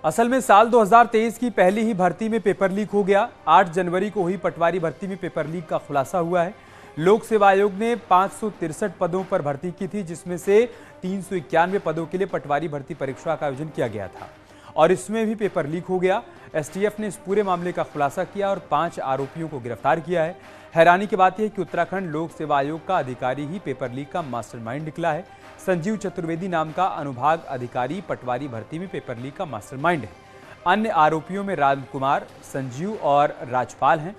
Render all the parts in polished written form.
असल में साल 2023 की पहली ही भर्ती में पेपर लीक हो गया। 8 जनवरी को हुई पटवारी भर्ती में पेपर लीक का खुलासा हुआ है। लोक सेवा आयोग ने 563 पदों पर भर्ती की थी, जिसमें से 391 पदों के लिए पटवारी भर्ती परीक्षा का आयोजन किया गया था और इसमें भी पेपर लीक हो गया। एसटीएफ ने इस पूरे मामले का खुलासा किया और 5 आरोपियों को गिरफ्तार किया है। हैरानी की बात यह है कि उत्तराखंड लोक सेवा आयोग का अधिकारी ही पेपर लीक का मास्टरमाइंड निकला है। संजीव चतुर्वेदी नाम का अनुभाग अधिकारी पटवारी भर्ती में पेपर लीक का मास्टरमाइंड है। अन्य आरोपियों में रामकुमार, संजीव और राजपाल हैं,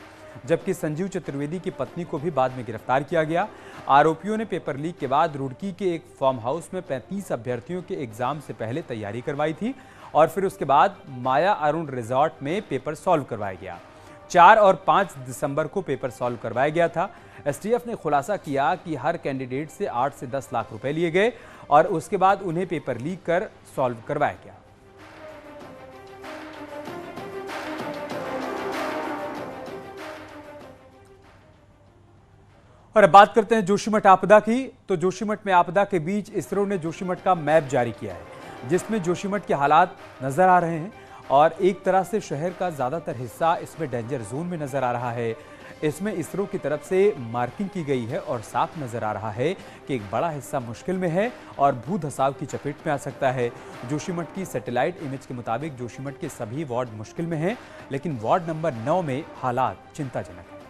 जबकि संजीव चतुर्वेदी की पत्नी को भी बाद में गिरफ्तार किया गया। आरोपियों ने पेपर लीक के बाद रुड़की के एक फार्म हाउस में 35 अभ्यर्थियों के एग्जाम से पहले तैयारी करवाई थी और फिर उसके बाद माया अरुण रिजॉर्ट में पेपर सॉल्व करवाया गया। 4 और 5 दिसंबर को पेपर सॉल्व करवाया गया था। एसटीएफ ने खुलासा किया कि हर कैंडिडेट से 8 से 10 लाख रुपए लिए गए और उसके बाद उन्हें पेपर लीक कर सॉल्व करवाया गया। और अब बात करते हैं जोशीमठ आपदा की। तो जोशीमठ में आपदा के बीच इसरो ने जोशीमठ का मैप जारी किया है, जिसमें जोशीमठ के हालात नजर आ रहे हैं और एक तरह से शहर का ज्यादातर हिस्सा इसमें डेंजर जोन में नजर आ रहा है। इसमें इसरो की तरफ से मार्किंग की गई है और साफ नजर आ रहा है कि एक बड़ा हिस्सा मुश्किल में है और भू धसाव की चपेट में आ सकता है। जोशीमठ की सैटेलाइट इमेज के मुताबिक जोशीमठ के सभी वार्ड मुश्किल में हैं, लेकिन वार्ड नंबर 9 में हालात चिंताजनक है।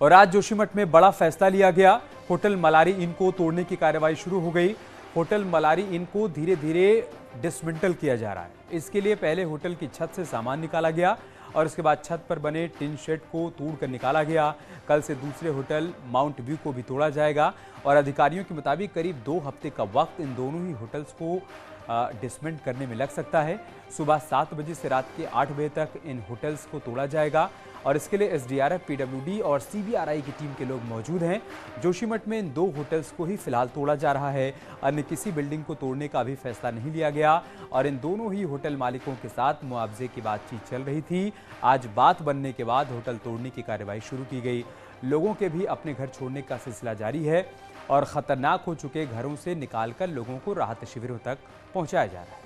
और आज जोशीमठ में बड़ा फैसला लिया गया। होटल मलारी इन को तोड़ने की कार्रवाई शुरू हो गई। होटल मलारी इन को धीरे धीरे डिसमेंटल किया जा रहा है। इसके लिए पहले होटल की छत से सामान निकाला गया और उसके बाद छत पर बने टिन शेड को तोड़कर निकाला गया। कल से दूसरे होटल माउंट व्यू को भी तोड़ा जाएगा और अधिकारियों के मुताबिक करीब 2 हफ्ते का वक्त इन दोनों ही होटल्स को डिसमेंट करने में लग सकता है। सुबह 7 बजे से रात के 8 बजे तक इन होटल्स को तोड़ा जाएगा और इसके लिए एसडीआरएफ, पीडब्ल्यूडी और सीबीआरआई की टीम के लोग मौजूद हैं। जोशीमठ में इन 2 होटल्स को ही फिलहाल तोड़ा जा रहा है। अन्य किसी बिल्डिंग को तोड़ने का अभी फैसला नहीं लिया गया और इन दोनों ही होटल मालिकों के साथ मुआवजे की बातचीत चल रही थी। आज बात बनने के बाद होटल तोड़ने की कार्रवाई शुरू की गई। लोगों के भी अपने घर छोड़ने का सिलसिला जारी है और खतरनाक हो चुके घरों से निकालकर लोगों को राहत शिविरों तक पहुंचाया जा रहा है।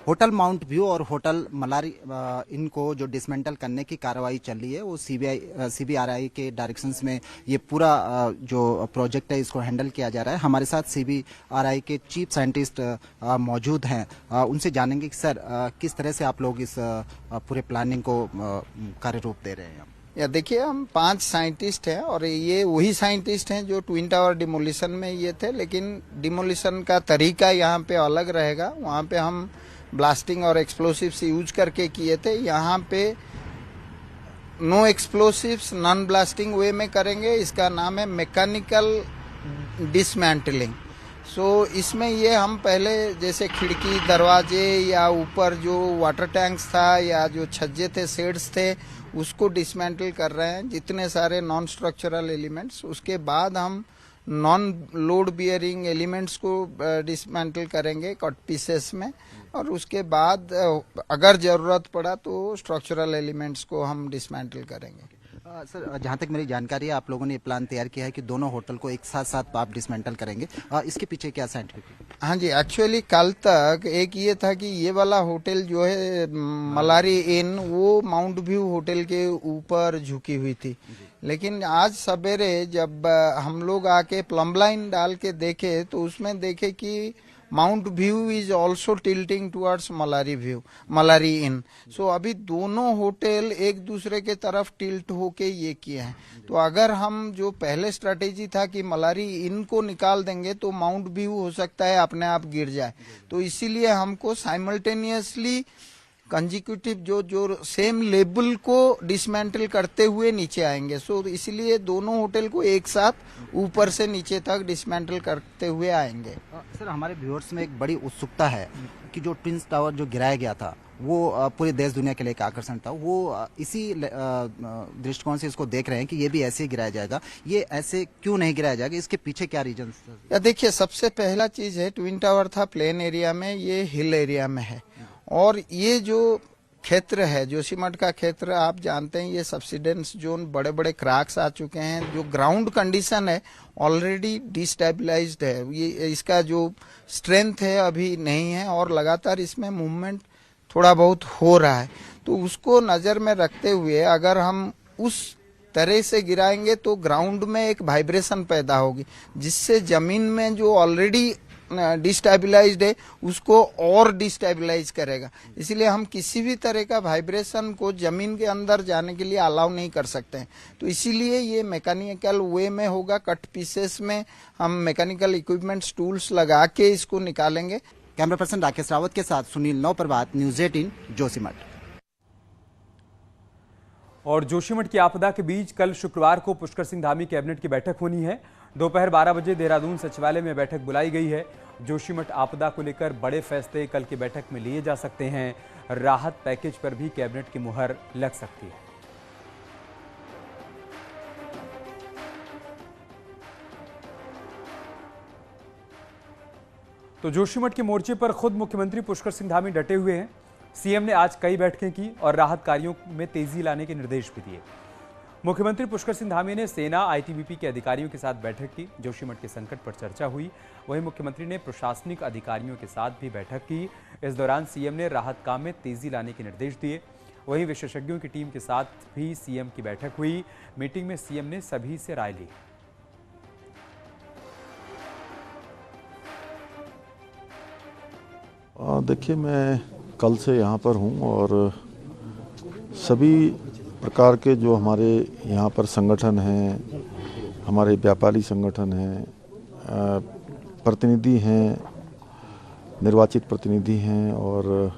होटल माउंट व्यू और होटल मलारी इनको जो डिसमेंटल करने की कार्रवाई चल रही है वो सीबीआरआई के डायरेक्शंस में ये पूरा जो प्रोजेक्ट है इसको हैंडल किया जा रहा है। हमारे साथ सीबीआरआई के चीफ साइंटिस्ट मौजूद हैं। उनसे जानेंगे कि सर किस तरह से आप लोग इस पूरे प्लानिंग को कार्य रूप दे रहे हैं। या देखिए, हम 5 साइंटिस्ट हैं और ये वही साइंटिस्ट हैं जो ट्विन टावर डिमोलिशन में ये थे, लेकिन डिमोलिशन का तरीका यहाँ पे अलग रहेगा। वहाँ पे हम ब्लास्टिंग और एक्सप्लोसिव्स यूज करके किए थे। यहाँ पे नो एक्सप्लोसिव्स नॉन ब्लास्टिंग वे में करेंगे। इसका नाम है मैकेनिकल डिसमेंटलिंग। सो इसमें ये हम पहले जैसे खिड़की, दरवाजे या ऊपर जो वाटर टैंक्स था या जो छज्जे थे, शेड्स थे, उसको डिसमेंटल कर रहे हैं, जितने सारे नॉन स्ट्रक्चरल एलिमेंट्स। उसके बाद हम नॉन लोड बियरिंग एलिमेंट्स को डिसमेंटल करेंगे कट पीसेस में और उसके बाद अगर जरूरत पड़ा तो स्ट्रक्चरल एलिमेंट्स को हम डिसमेंटल करेंगे। सर, जहाँ तक मेरी जानकारी है आप लोगों ने प्लान तैयार किया है कि दोनों होटल को एक साथ आप डिसमेंटल करेंगे। इसके पीछे क्या साइंटिफिक? हाँ जी, एक्चुअली कल तक एक ये था कि ये वाला होटल जो है मलारी इन, वो माउंट व्यू होटल के ऊपर झुकी हुई थी, लेकिन आज सवेरे जब हम लोग आके प्लम्ब लाइन डाल के देखे तो उसमें देखे कि mount view is also tilting towards Malari inn. So अभी दोनों होटल एक दूसरे के तरफ टिल्ट होके ये किए हैं। तो अगर हम जो पहले स्ट्रेटेजी था कि मलारी इन को निकाल देंगे तो माउंट व्यू हो सकता है अपने आप गिर जाए, तो इसीलिए हमको साइमल्टेनियसली कंजिक्यूटिव जो सेम लेवल को डिसमेंटल करते हुए नीचे आएंगे। सो इसलिए दोनों होटल को एक साथ ऊपर से नीचे तक डिसमेंटल करते हुए आएंगे। सर, हमारे व्यूअर्स में एक बड़ी उत्सुकता है कि जो ट्विन टावर जो गिराया गया था वो पूरे देश दुनिया के लिए एक आकर्षण था। वो इसी दृष्टिकोण से इसको देख रहे हैं कि ये भी ऐसे ही गिराया जाएगा। ये ऐसे क्यों नहीं गिराया जाएगा, इसके पीछे क्या रीजन? या देखिए, सबसे पहला चीज है ट्विन टावर था प्लेन एरिया में, ये हिल एरिया में है और ये जो क्षेत्र है, जोशीमठ का क्षेत्र आप जानते हैं, ये सब्सिडेंस जोन, बड़े बड़े क्रैक्स आ चुके हैं, जो ग्राउंड कंडीशन है ऑलरेडी डिस्टेबलाइज्ड है, ये इसका जो स्ट्रेंथ है अभी नहीं है और लगातार इसमें मूवमेंट थोड़ा बहुत हो रहा है। तो उसको नजर में रखते हुए अगर हम उस तरह से गिराएंगे तो ग्राउंड में एक वाइब्रेशन पैदा होगी, जिससे जमीन में जो ऑलरेडी डिस्टेबलाइज्ड है उसको और डिस्टेबलाइज करेगा। इसलिए हम किसी भी तरह का वाइब्रेशन को जमीन के अंदर जाने के लिए अलाउ नहीं कर सकते हैं। तो इसीलिए ये मैकेनिकल वे में होगा, कट पीसेस में हम मैकेनिकल इक्विपमेंट्स टूल्स लगा के इसको निकालेंगे। कैमरा पर्सन राकेश रावत के साथ सुनील नौप्रभात, न्यूज 18 जोशीमठ। और जोशीमठ की आपदा के बीच कल शुक्रवार को पुष्कर सिंह धामी कैबिनेट की बैठक होनी है। दोपहर 12 बजे देहरादून सचिवालय में बैठक बुलाई गई है। जोशीमठ आपदा को लेकर बड़े फैसले कल की बैठक में लिए जा सकते हैं। राहत पैकेज पर भी कैबिनेट की मुहर लग सकती है। तो जोशीमठ के मोर्चे पर खुद मुख्यमंत्री पुष्कर सिंह धामी डटे हुए हैं। सीएम ने आज कई बैठकें की और राहत कार्यों में तेजी लाने के निर्देश भी दिए। मुख्यमंत्री पुष्कर सिंह धामी ने सेना, आईटीबीपी के अधिकारियों के साथ बैठक की। जोशीमठ के संकट पर चर्चा हुई। वहीं मुख्यमंत्री ने प्रशासनिक अधिकारियों के साथ भी बैठक की। इस दौरान सीएम ने राहत काम में तेजी लाने के निर्देश दिए। वहीं विशेषज्ञों की टीम के साथ भी सीएम की बैठक हुई। मीटिंग में सीएम ने सभी से राय ली। देखिए, मैं कल से यहाँ पर हूँ और सभी प्रकार के जो हमारे यहाँ पर संगठन हैं, हमारे व्यापारी संगठन हैं, प्रतिनिधि हैं, निर्वाचित प्रतिनिधि हैं और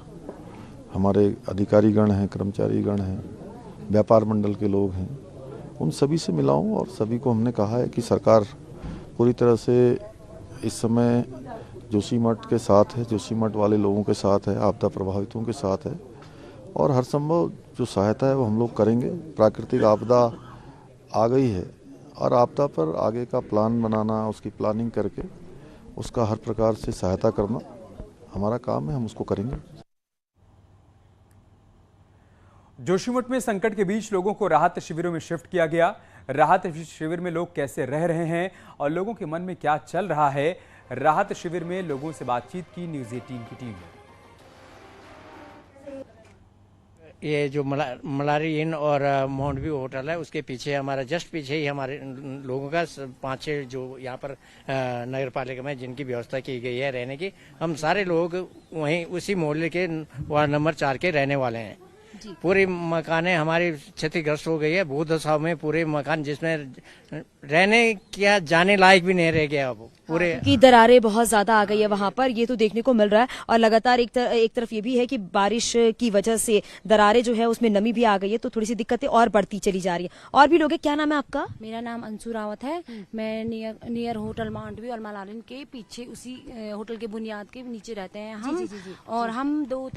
हमारे अधिकारीगण हैं, कर्मचारीगण हैं, व्यापार मंडल के लोग हैं, उन सभी से मिला हूँ और सभी को हमने कहा है कि सरकार पूरी तरह से इस समय जोशीमठ के साथ है, जोशीमठ वाले लोगों के साथ है, आपदा प्रभावितों के साथ है और हर संभव जो सहायता है वो हम लोग करेंगे। प्राकृतिक आपदा आ गई है और आपदा पर आगे का प्लान बनाना, उसकी प्लानिंग करके उसका हर प्रकार से सहायता करना हमारा काम है, हम उसको करेंगे। जोशीमठ में संकट के बीच लोगों को राहत शिविरों में शिफ्ट किया गया। राहत शिविर में लोग कैसे रह रहे हैं और लोगों के मन में क्या चल रहा है, राहत शिविर में लोगों से बातचीत की न्यूज 18 की टीम ने। ये जो मलारी इन और माउंट व्यू होटल है, उसके पीछे हमारा जस्ट पीछे ही हमारे लोगों का 5-6 जो यहाँ पर नगर पालिका में जिनकी व्यवस्था की गई है रहने की, हम सारे लोग वहीं उसी मोहल्ले के वार्ड नंबर 4 के रहने वाले हैं। पूरे मकानें हमारी क्षतिग्रस्त हो गई है। भूदशा में पूरे मकान जिसमें रहने क्या जाने लायक भी नहीं रह गया अब पूरे की दरारें बहुत ज्यादा आ गई है वहां पर, ये तो देखने को मिल रहा है। और लगातार एक तरफ ये भी है कि बारिश की वजह से दरारें जो है उसमें नमी भी आ गई है, तो थोड़ी सी दिक्कतें और बढ़ती चली जा रही है। और भी लोग हैं। क्या नाम है आपका? मेरा नाम अंशु रावत है। मैं नियर होटल माउंट व्यू और मलारिन के पीछे उसी होटल के बुनियाद के नीचे रहते हैं हम। और हम 2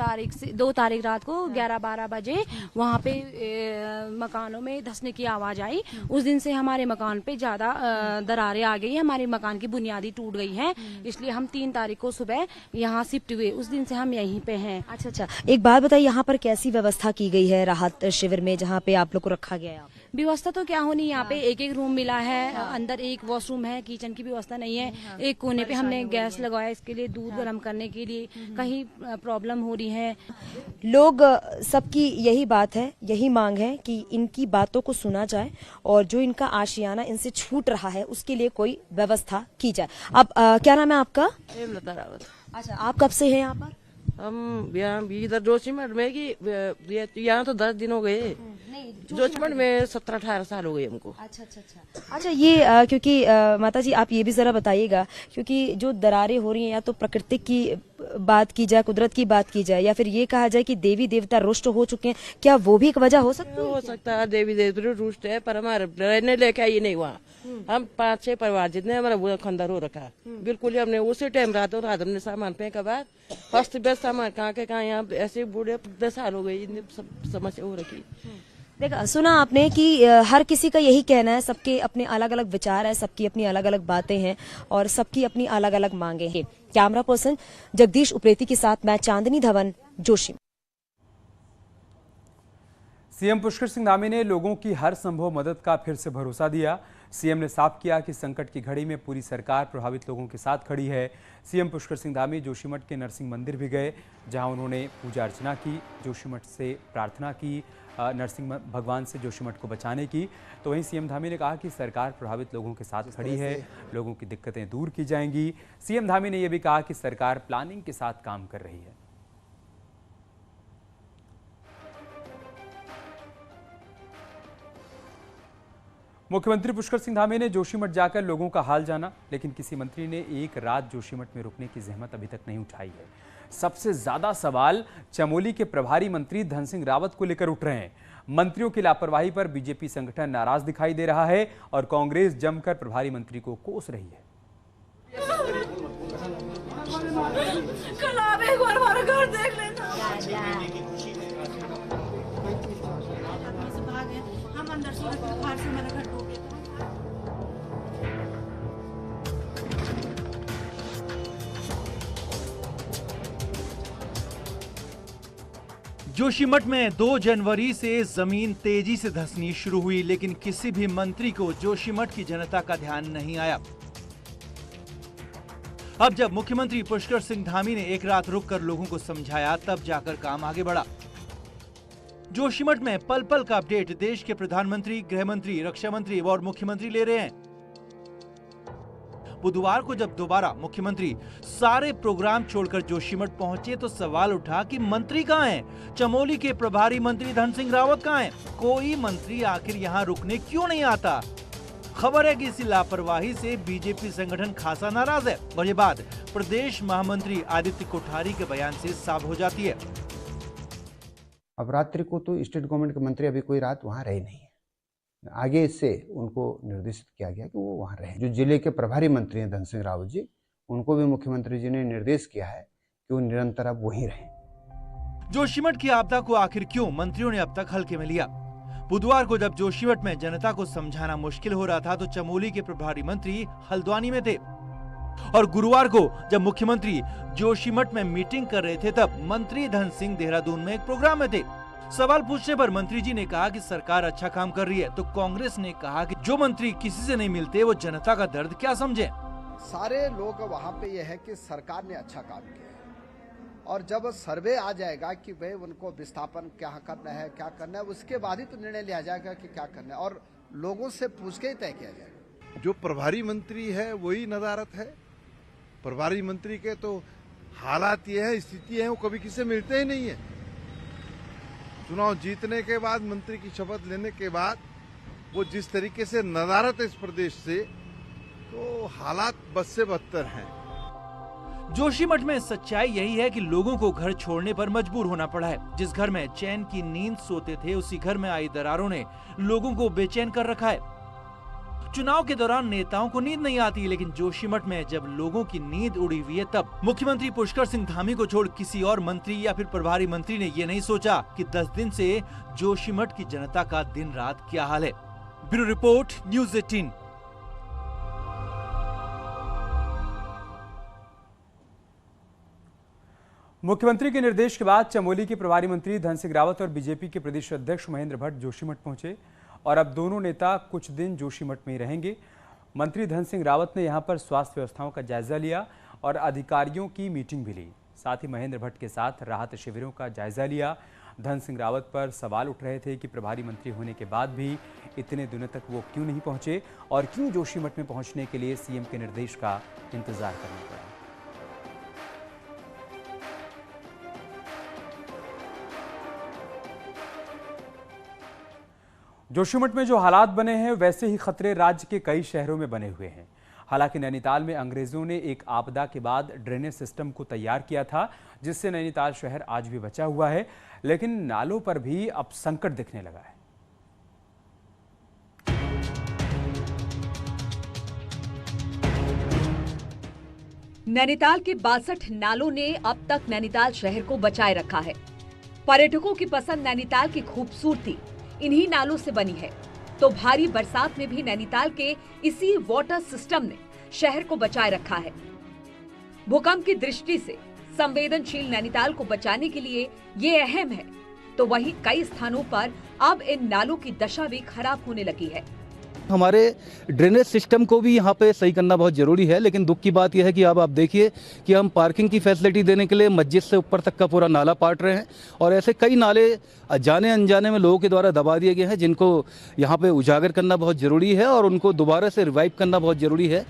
तारीख रात को 11-12 बजे वहाँ पे मकानों में धंसने की आवाज आई। उस दिन से हमारे मकान पे ज्यादा दरारें आ गई है, हमारे मकान की बुनियादी टूट गई है, इसलिए हम 3 तारीख को सुबह यहाँ शिफ्ट हुए। उस दिन से हम यहीं पे हैं। अच्छा, एक बात बताइए, यहाँ पर कैसी व्यवस्था की गई है राहत शिविर में जहाँ पे आप लोग को रखा गया है? व्यवस्था तो क्या होनी, यहाँ पे एक रूम मिला है, अंदर एक वॉशरूम है, किचन की व्यवस्था नहीं है। एक कोने पे हमने गैस लगाया इसके लिए, दूध गर्म करने के लिए, कहीं प्रॉब्लम हो रही है। लोग सबकी यही बात है, यही मांग है कि इनकी बातों को सुना जाए और जो इनका आशियाना इनसे छूट रहा है उसके लिए कोई व्यवस्था की जाए। अब क्या नाम है आपका? लता रावत। अच्छा, आप कब से हैं यहाँ पर? हम यहाँ इधर जोशीमठ में कि यहाँ तो 10 दिन हो गए। जोशीमठ में 17-18 साल हो गए हमको। अच्छा, ये क्योंकि माता जी आप ये भी जरा बताइएगा, क्योंकि जो दरारें हो रही हैं, या तो प्रकृति की बात की जाए, कुदरत की बात की जाए, या फिर ये कहा जाए कि देवी देवता रुष्ट हो चुके हैं, क्या वो भी एक वजह हो सकती है? हो सकता है देवी देवता रुष्ट है, पर हमारे रहने लेके ये नहीं हुआ। हम 5-6 परिवार जितने हमारा वो खंडर हो रखा है बिल्कुल ही। हमने उसी टाइम रात हमने सामान फेंका बाद फर्स्ट बेस्ट सामान कहाँ के कहाँ, यहाँ ऐसे बूढ़े 10 साल हो गई, समस्या हो रखी। देखा, सुना आपने कि हर किसी का यही कहना है, सबके अपने अलग अलग विचार है, सबकी अपनी अलग अलग बातें हैं और सबकी अपनी अलग अलग मांगे हैं। कैमरा पर्सन जगदीश उप्रेती के साथ मैं चांदनी धवन, जोशी। सीएम पुष्कर सिंह धामी ने लोगों की हर संभव मदद का फिर से भरोसा दिया। सीएम ने साफ किया कि संकट की घड़ी में पूरी सरकार प्रभावित लोगों के साथ खड़ी है। सीएम पुष्कर सिंह धामी जोशीमठ के नरसिंह मंदिर भी गए, जहां उन्होंने पूजा अर्चना की, जोशीमठ से प्रार्थना की, नरसिंह भगवान से जोशीमठ को बचाने की। तो वहीं सीएम धामी ने कहा कि सरकार प्रभावित लोगों के साथ खड़ी है, लोगों की दिक्कतें दूर की जाएंगी। सीएम धामी ने यह भी कहा कि सरकार प्लानिंग के साथ काम कर रही है। मुख्यमंत्री पुष्कर सिंह धामी ने जोशीमठ जाकर लोगों का हाल जाना, लेकिन किसी मंत्री ने एक रात जोशीमठ में रुकने की जहमत अभी तक नहीं उठाई है। सबसे ज्यादा सवाल चमोली के प्रभारी मंत्री धन सिंह रावत को लेकर उठ रहे हैं। मंत्रियों की लापरवाही पर बीजेपी संगठन नाराज दिखाई दे रहा है और कांग्रेस जमकर प्रभारी मंत्री को कोस रही है। कल आप एक बार हमारा घर देख लेना। हम अंदर से बाहर से मेरा घर टूट गया। जोशीमठ में 2 जनवरी से जमीन तेजी से धंसनी शुरू हुई, लेकिन किसी भी मंत्री को जोशीमठ की जनता का ध्यान नहीं आया। अब जब मुख्यमंत्री पुष्कर सिंह धामी ने एक रात रुककर लोगों को समझाया, तब जाकर काम आगे बढ़ा। जोशीमठ में पल पल का अपडेट देश के प्रधानमंत्री, गृह मंत्री, रक्षा मंत्री और मुख्यमंत्री ले रहे हैं। बुधवार को जब दोबारा मुख्यमंत्री सारे प्रोग्राम छोड़कर जोशीमठ पहुंचे तो सवाल उठा कि मंत्री कहां हैं? चमोली के प्रभारी मंत्री धन सिंह रावत कहां हैं? कोई मंत्री आखिर यहां रुकने क्यों नहीं आता? खबर है कि इसी लापरवाही से बीजेपी संगठन खासा नाराज है और ये बात प्रदेश महामंत्री आदित्य कोठारी के बयान से साफ हो जाती है। अब रात्रि को तो स्टेट गवर्नमेंट के मंत्री अभी कोई रात वहां रहे नहीं है। आगे इससे उनको निर्देशित किया गया कि वो वहां रहे। जो जिले के प्रभारी मंत्री हैं धन सिंह रावत जी, उनको भी मुख्यमंत्री जी ने निर्देश किया है कि वो निरंतर अब वहीं रहें। जोशीमठ की आपदा को आखिर क्यों मंत्रियों ने अब तक हल्के में लिया? बुधवार को जब जोशीमठ में जनता को समझाना मुश्किल हो रहा था तो चमोली के प्रभारी मंत्री हल्द्वानी में थे, और गुरुवार को जब मुख्यमंत्री जोशीमठ में मीटिंग कर रहे थे तब मंत्री धन सिंह देहरादून में एक प्रोग्राम में थे। सवाल पूछने पर मंत्री जी ने कहा कि सरकार अच्छा काम कर रही है, तो कांग्रेस ने कहा कि जो मंत्री किसी से नहीं मिलते वो जनता का दर्द क्या समझे। सारे लोग वहाँ पे ये है कि सरकार ने अच्छा काम किया है, और जब सर्वे आ जाएगा कि भाई उनको विस्थापन क्या करना है, क्या करना है, उसके बाद ही तो निर्णय लिया जाएगा कि क्या करना है, और लोगों से पूछ के ही तय किया जाएगा। जो प्रभारी मंत्री है वही नदारत है। प्रभारी मंत्री के तो हालात ये है, स्थिति है, वो कभी किसी से मिलते ही नहीं है। चुनाव जीतने के बाद, मंत्री की शपथ लेने के बाद वो जिस तरीके से नदारत है इस प्रदेश से, तो हालात बद से बदतर हैं। जोशीमठ में सच्चाई यही है कि लोगों को घर छोड़ने पर मजबूर होना पड़ा है। जिस घर में चैन की नींद सोते थे, उसी घर में आई दरारों ने लोगों को बेचैन कर रखा है। चुनाव के दौरान नेताओं को नींद नहीं आती, लेकिन जोशीमठ में जब लोगों की नींद उड़ी हुई है तब मुख्यमंत्री पुष्कर सिंह धामी को छोड़ किसी और मंत्री या फिर प्रभारी मंत्री ने ये नहीं सोचा कि 10 दिन से जोशीमठ की जनता का दिन रात क्या हाल है। Bureau report, news 18। मुख्यमंत्री के निर्देश के बाद चमोली के प्रभारी मंत्री धन सिंह रावत और बीजेपी के प्रदेश अध्यक्ष महेंद्र भट्ट जोशीमठ पहुंचे और अब दोनों नेता कुछ दिन जोशीमठ में ही रहेंगे। मंत्री धन सिंह रावत ने यहां पर स्वास्थ्य व्यवस्थाओं का जायजा लिया और अधिकारियों की मीटिंग भी ली। साथ ही महेंद्र भट्ट के साथ राहत शिविरों का जायजा लिया। धन सिंह रावत पर सवाल उठ रहे थे कि प्रभारी मंत्री होने के बाद भी इतने दिनों तक वो क्यों नहीं पहुंचे और क्यों जोशीमठ में पहुंचने के लिए सीएम के निर्देश का इंतजार करना पड़ा। जोशीमठ में जो हालात बने हैं वैसे ही खतरे राज्य के कई शहरों में बने हुए हैं। हालांकि नैनीताल में अंग्रेजों ने एक आपदा के बाद ड्रेनेज सिस्टम को तैयार किया था, जिससे नैनीताल शहर आज भी बचा हुआ है, लेकिन नालों पर भी अब संकट दिखने लगा है। नैनीताल के 62 नालों ने अब तक नैनीताल शहर को बचाए रखा है। पर्यटकों की पसंद नैनीताल की खूबसूरती इन्हीं नालों से बनी है, तो भारी बरसात में भी नैनीताल के इसी वाटर सिस्टम ने शहर को बचाए रखा है। भूकंप की दृष्टि से संवेदनशील नैनीताल को बचाने के लिए ये अहम है, तो तो वहीं कई स्थानों पर अब इन नालों की दशा भी खराब होने लगी है। हमारे ड्रेनेज सिस्टम को भी यहाँ पे सही करना बहुत जरूरी है, लेकिन दुख की बात यह है कि अब आप देखिए कि हम पार्किंग की फैसिलिटी देने के लिए मस्जिद से ऊपर तक का पूरा नाला पाट रहे हैं और ऐसे कई नाले जाने अनजाने में लोगों के द्वारा दबा दिए गए हैं, जिनको यहाँ पे उजागर करना बहुत जरूरी है और उनको दोबारा से रिवाइव करना बहुत जरूरी है।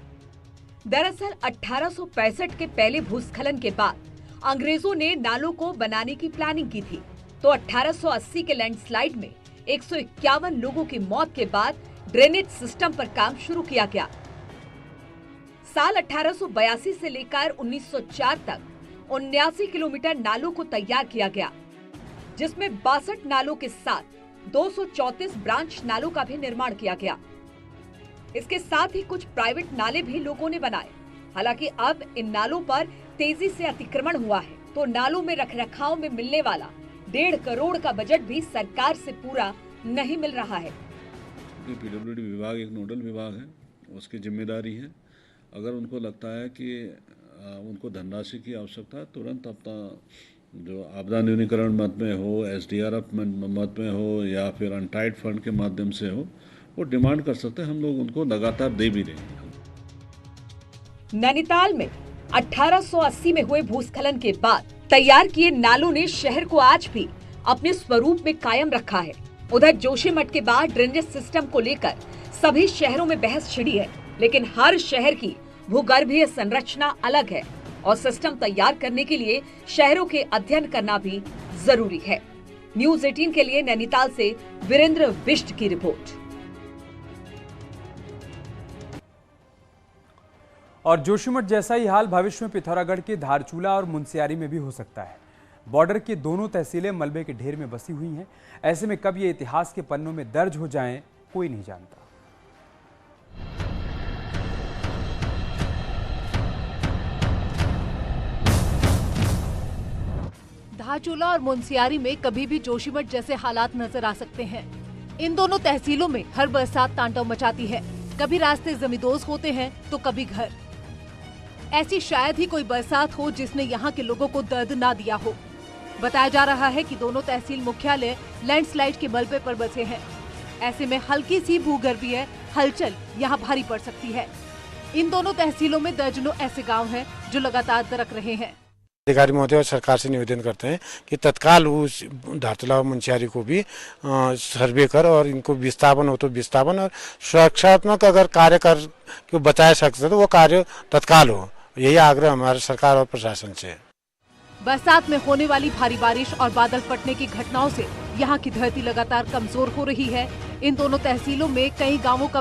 दरअसल 1865 के पहले भूस्खलन के बाद अंग्रेजों ने नालों को बनाने की प्लानिंग की थी, तो 1880 के लैंडस्लाइड में 151 लोगों की मौत के बाद ड्रेनेज सिस्टम पर काम शुरू किया गया। साल 1882 से लेकर 1904 तक 79 किलोमीटर नालों को तैयार किया गया, जिसमें 62 नालों के साथ 234 ब्रांच नालों का भी निर्माण किया गया। इसके साथ ही कुछ प्राइवेट नाले भी लोगों ने बनाए। हालांकि अब इन नालों पर तेजी से अतिक्रमण हुआ है, तो नालों में रखरखाव में मिलने वाला 1.5 करोड़ का बजट भी सरकार से पूरा नहीं मिल रहा है। पीडब्ल्यूडी विभाग एक नोडल विभाग है, उसकी जिम्मेदारी है। अगर उनको लगता है कि उनको धनराशि की आवश्यकता है, तुरंत अपना जो आपदा न्यूनीकरण मद में हो, SDRF मद में हो या फिर अनटाइड फंड के माध्यम से हो, वो डिमांड कर सकते हैं। हम लोग उनको लगातार दे भी रहे हैं। नैनीताल में 1880 में हुए भूस्खलन के बाद तैयार किए नालों ने शहर को आज भी अपने स्वरूप में कायम रखा है। उधर जोशीमठ के बाद ड्रेनेज सिस्टम को लेकर सभी शहरों में बहस छिड़ी है, लेकिन हर शहर की भूगर्भीय संरचना अलग है और सिस्टम तैयार करने के लिए शहरों के अध्ययन करना भी जरूरी है। न्यूज़ 18 के लिए नैनीताल से वीरेंद्र बिष्ट की रिपोर्ट। और जोशीमठ जैसा ही हाल भविष्य में पिथौरागढ़ के धारचूला और मुनस्यारी में भी हो सकता है। बॉर्डर की दोनों तहसीलें मलबे के ढेर में बसी हुई हैं। ऐसे में कब ये इतिहास के पन्नों में दर्ज हो जाएं, कोई नहीं जानता। धारचूला और मुनस्यारी में कभी भी जोशीमठ जैसे हालात नजर आ सकते हैं। इन दोनों तहसीलों में हर बरसात तांडव मचाती है। कभी रास्ते जमींदोज होते हैं तो कभी घर। ऐसी शायद ही कोई बरसात हो जिसने यहाँ के लोगों को दर्द ना दिया हो। बताया जा रहा है कि दोनों तहसील मुख्यालय लैंडस्लाइड के मलबे पर बसे हैं। ऐसे में हल्की सी भूगर्भीय हलचल यहाँ भारी पड़ सकती है। इन दोनों तहसीलों में दर्जनों ऐसे गांव हैं जो लगातार दरक रहे हैं। अधिकारी महोदय और सरकार से निवेदन करते हैं कि तत्काल उस धारचूला और मुनस्यारी को भी सर्वे कर और इनको विस्थापन हो तो विस्थापन और सुरक्षात्मक अगर कार्य कर को बचाया सकते तो वो कार्य तत्काल हो। यही आग्रह हमारे सरकार और प्रशासन से है। बरसात में होने वाली भारी बारिश और बादल फटने की घटनाओं से यहाँ की धरती लगातार कमजोर हो रही है। इन दोनों तहसीलों में कई गांवों का